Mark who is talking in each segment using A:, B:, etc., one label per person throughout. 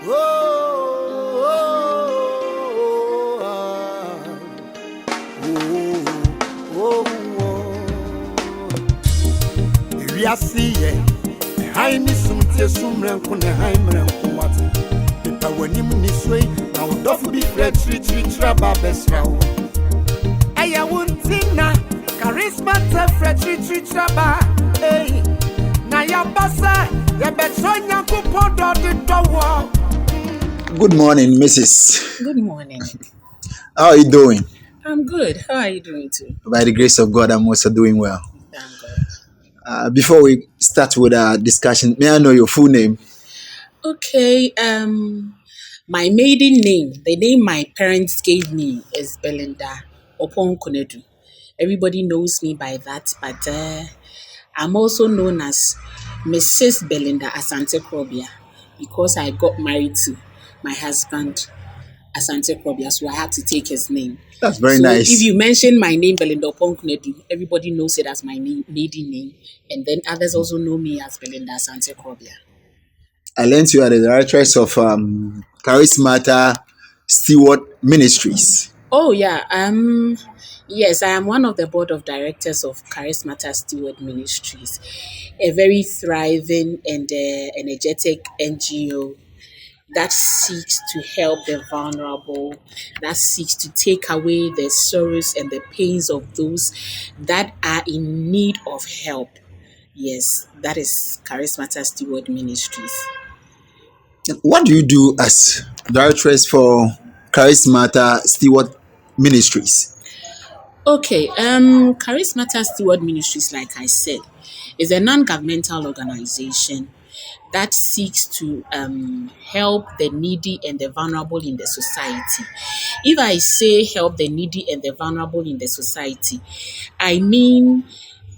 A: We are seeing behind me some tears, some rank on the Heimer and what. If when you this way, now don't be fret, retreat, rabba, best round. I won't think now, Charismata, fret, retreat, rabba. Hey, now your boss, your best son, your coupon, the wall.
B: Good morning, Mrs.
C: Good morning.
B: How are you doing?
C: I'm good. How are you doing too?
B: By the grace of God, I'm also doing well.
C: Thank God.
B: Before we start with our discussion, may I know your full name?
C: Okay. My maiden name, the name my parents gave me, is Belinda Opon Konedu. Everybody knows me by that, but I'm also known as Mrs. Belinda Asante Krobia because I got married to my husband Asante Krobia, so I had to take his name.
B: That's very
C: So
B: nice.
C: if you mention my name, Belinda Oponkunedu, everybody knows it as my maiden name. And then others also know me as Belinda Asante Krobia.
B: I learned you are the directress of Charismata Steward Ministries.
C: Oh yeah, yes, I am one of the board of directors of Charismata Steward Ministries, a very thriving and energetic NGO that seeks to help the vulnerable, that seeks to take away the sorrows and the pains of those that are in need of help. Yes, that is Charismata Steward Ministries.
B: What do you do as directress for Charismata Steward Ministries?
C: Okay, Charismata Steward Ministries, like I said, is a non-governmental organization that seeks to help the needy and the vulnerable in the society. If I say help the needy and the vulnerable in the society, I mean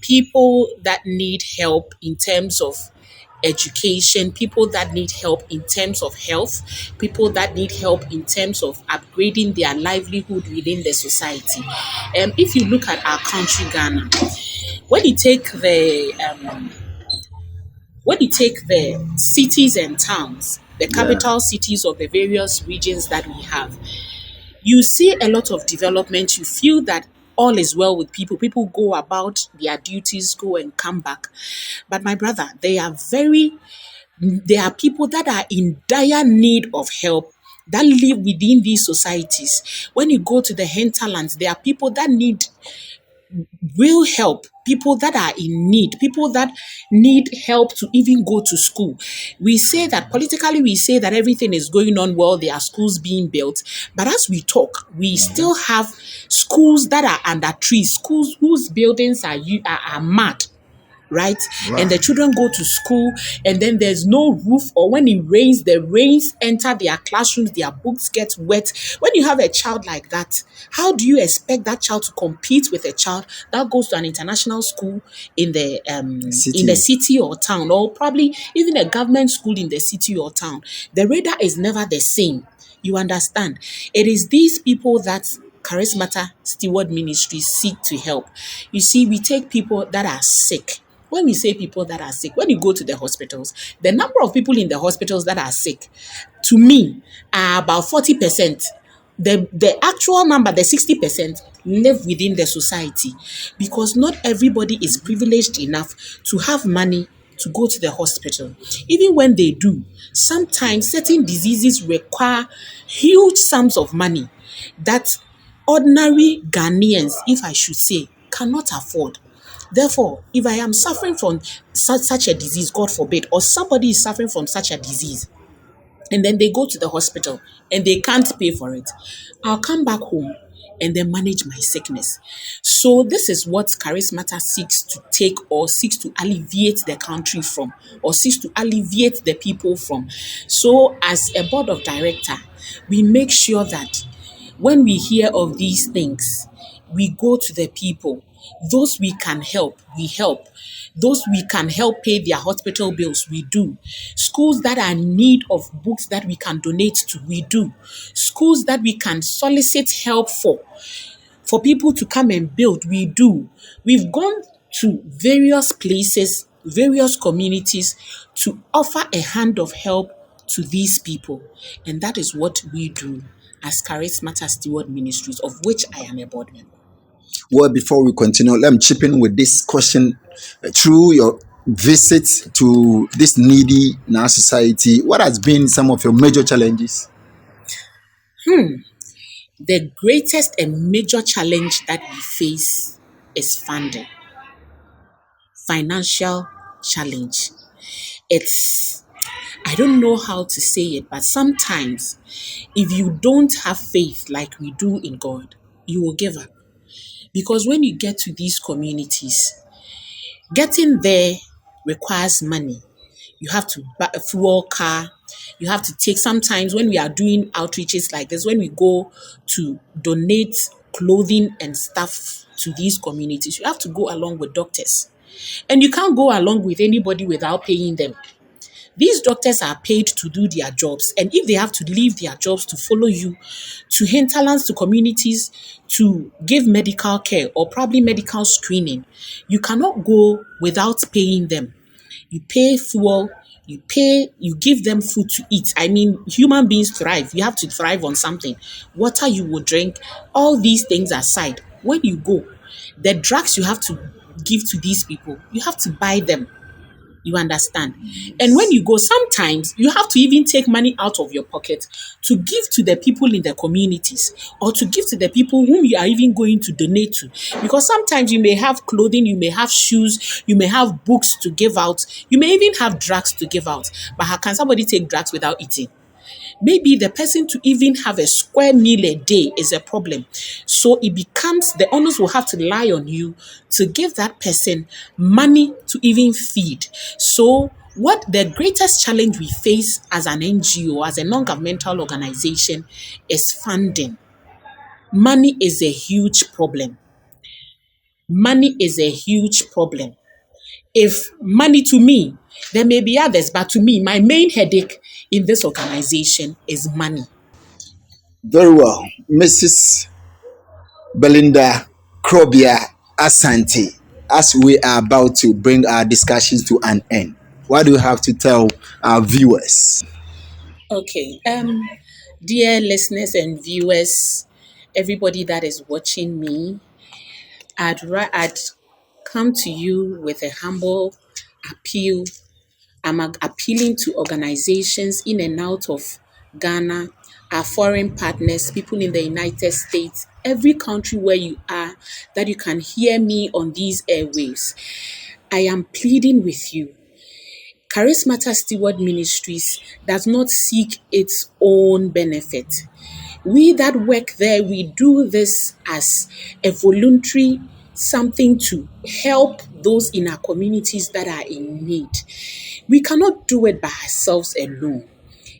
C: people that need help in terms of education, people that need help in terms of health, people that need help in terms of upgrading their livelihood within the society. If you look at our country, Ghana, when you take the cities and towns, the capital cities of the various regions that we have, you see a lot of development. You feel that all is well with people. People go about their duties, go and come back. But my brother, there are people that are in dire need of help that live within these societies. When you go to the hinterlands, there are people that need real help, people that are in need, people that need help to even go to school. We say that politically, we say that everything is going on well, there are schools being built, but as we talk, we still have schools that are under trees, schools whose buildings are mud. Right?
B: Wow.
C: And the children go to school and then there's no roof, or when it rains, the rains enter their classrooms, their books get wet. When you have a child like that, how do you expect that child to compete with a child that goes to an international school in the city or town, or probably even a government school in the city or town? The radar is never the same. You understand? It is these people that Charismata Steward Ministries seek to help. You see, we take people that are sick. When we say people that are sick, when you go to the hospitals, the number of people in the hospitals that are sick, to me, are about 40%. The actual number, the 60%, live within the society, because not everybody is privileged enough to have money to go to the hospital. Even when they do, sometimes certain diseases require huge sums of money that ordinary Ghanaians, if I should say, cannot afford. Therefore, if I am suffering from such a disease, God forbid, or somebody is suffering from such a disease, and then they go to the hospital and they can't pay for it, I'll come back home and then manage my sickness. So this is what Charismata seeks to take, or seeks to alleviate the country from, or seeks to alleviate the people from. So as a board of director, we make sure that when we hear of these things, we go to the people. Those we can help, we help. Those we can help pay their hospital bills, we do. Schools that are in need of books that we can donate to, we do. Schools that we can solicit help for people to come and build, we do. We've gone to various places, various communities to offer a hand of help to these people. And that is what we do as Charismata Steward Ministries, of which I am a board member.
B: Well, before we continue, let me chip in with this question. Through your visit to this needy in our society, what has been some of your major challenges?
C: The greatest and major challenge that we face is funding, financial challenge. It's, I don't know how to say it, but sometimes if you don't have faith like we do in God, you will give up. Because when you get to these communities, getting there requires money. You have to buy a fuel car. You have to take, sometimes when we are doing outreaches like this, when we go to donate clothing and stuff to these communities, you have to go along with doctors. And you can't go along with anybody without paying them. These doctors are paid to do their jobs. And if they have to leave their jobs to follow you to hinterlands, to communities, to give medical care or probably medical screening, you cannot go without paying them. You pay fuel, you give them food to eat. I mean, human beings thrive. You have to thrive on something. Water you will drink, all these things aside. When you go, the drugs you have to give to these people, you have to buy them. You understand? And when you go, sometimes you have to even take money out of your pocket to give to the people in the communities or to give to the people whom you are even going to donate to. Because sometimes you may have clothing, you may have shoes, you may have books to give out, you may even have drugs to give out. But how can somebody take drugs without eating? Maybe the person to even have a square meal a day is a problem. So it becomes, the owners will have to rely on you to give that person money to even feed. So what the greatest challenge we face as an NGO, as a non-governmental organization, is funding. Money is a huge problem. Money is a huge problem. If money, to me, there may be others, but to me, my main headache in this organization is money.
B: Very well. Mrs. Belinda Krobia Asante, as we are about to bring our discussions to an end, what do you have to tell our viewers?
C: Okay, dear listeners and viewers, everybody that is watching me, I'd come to you with a humble appeal. I'm appealing to organizations in and out of Ghana, our foreign partners, people in the United States, every country where you are, that you can hear me on these airwaves. I am pleading with you. Charismata Steward Ministries does not seek its own benefit. We that work there, we do this as a voluntary something to help those in our communities that are in need. We cannot do it by ourselves alone.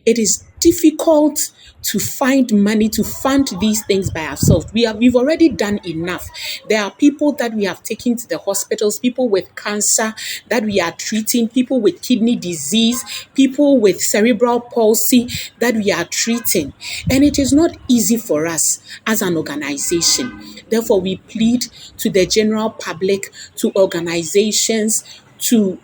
C: It is difficult to find money to fund these things by ourselves. We've already done enough. There are people that we have taken to the hospitals, people with cancer that we are treating, people with kidney disease, people with cerebral palsy that we are treating. And it is not easy for us as an organization. Therefore, we plead to the general public, to organizations, to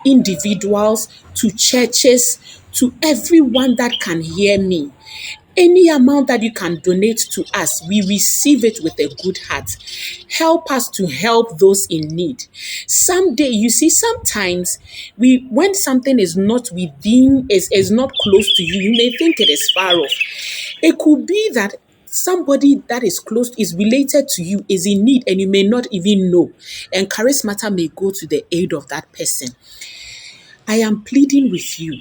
C: individuals, to churches, to everyone that can hear me. Any amount that you can donate to us, we receive it with a good heart. Help us to help those in need. Someday, you see, sometimes when something is not within, is not close to you, you may think it is far off. It could be that somebody that is close, is related to you, is in need, and you may not even know. And Charismata may go to the aid of that person. I am pleading with you.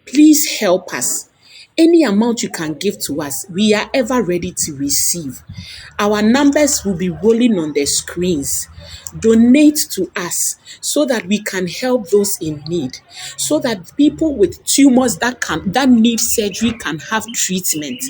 C: Please help us. Any amount you can give to us, we are ever ready to receive. Our numbers will be rolling on the screens. Donate to us so that we can help those in need, so that people with tumors that need surgery can have treatment.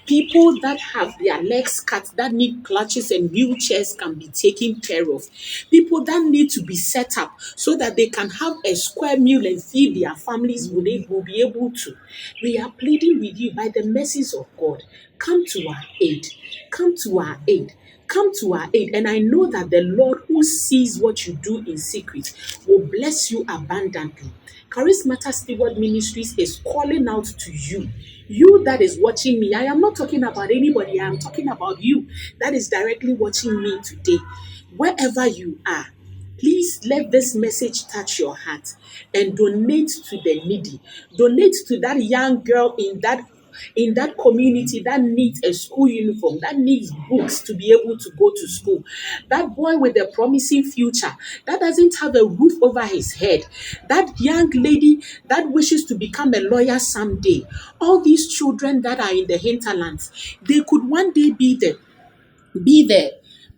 C: People that have their legs cut, that need clutches and wheelchairs, can be taken care of. People that need to be set up so that they can have a square meal and feed their families will be able to. We are pleading with you by the mercies of God. Come to our aid. Come to our aid. Come to our aid. And I know that the Lord, who sees what you do in secret, will bless you abundantly. Charismata Steward Ministries is calling out to you. You that is watching me. I am not talking about anybody. I am talking about you that is directly watching me today. Wherever you are, please let this message touch your heart and donate to the needy. Donate to that young girl in that community that needs a school uniform, that needs books to be able to go to school. That boy with a promising future that doesn't have a roof over his head. That young lady that wishes to become a lawyer someday. All these children that are in the hinterlands, they could one day be the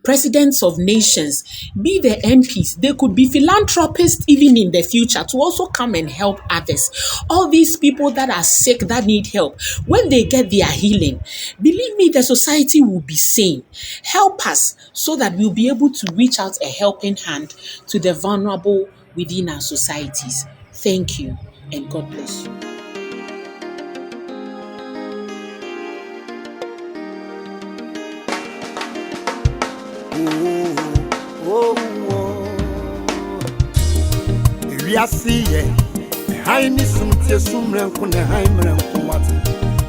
C: presidents of nations, be the MPs. They could be philanthropists even in the future to also come and help others. All these people that are sick, that need help, when they get their healing, believe me, the society will be sane. Help us so that we'll be able to reach out a helping hand to the vulnerable within our societies. Thank you and God bless you.
A: We see ye. High miss some tears, some rank on the high man.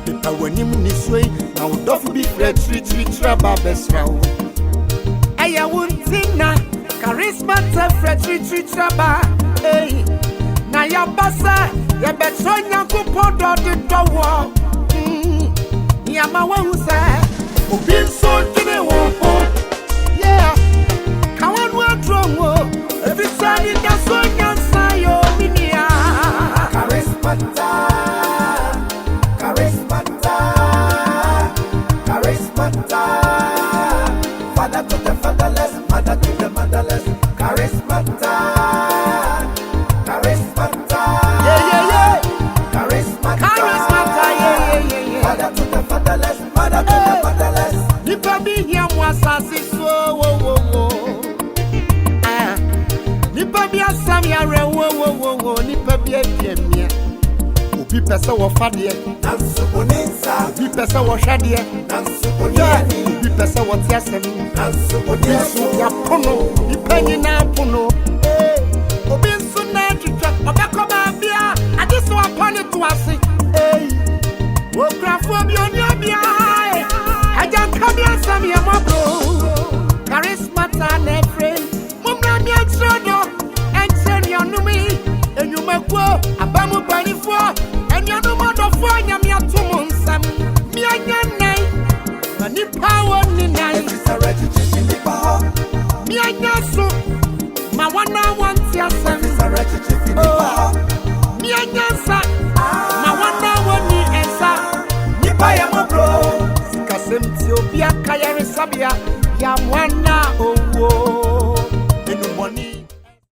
A: The power nim this way. Now, don't be fred, treat traba best row. I won't think now. Charismata, fred, treat traba. Hey, now your bassa, your bet son, your coupon, the door. Yama won't say, who been so to the wall. Yeah, come on, what wrong? Every time you can so Charismata, charismata, charismata. Father to the fatherless, mother to the motherless. Charismata, charismata. Yeah. Charismata, charismata. Yeah. Father to the fatherless, mother to the motherless. Nipa bi here wasasi so wo. Nipa bi asam ya re wo. Nipa bi epiemia. Obi pese wo fade nanso onensa. Obi pese wo hwade nanso oniani. Obi pese wo te asem nanso onenso ya pono. Nipa nyina pono. Obi nso na twetwa obekoma bia ade so apone to ase. Wo grafo bi onia bia. Ajan ka bia asam ya mabro. Charismata na friend. Mumra mi atrodo. Enumi enyumekwo abamu banifo enyanumado fo nyamia tumunsam mianyanai mani power ni nai fisarati chini pa mianyaso ma wana wanti asem fisarati chini pa mianyansa ma wana woni ensa nipa ya mobro sikasem ti obi akaya resabia ya mwana o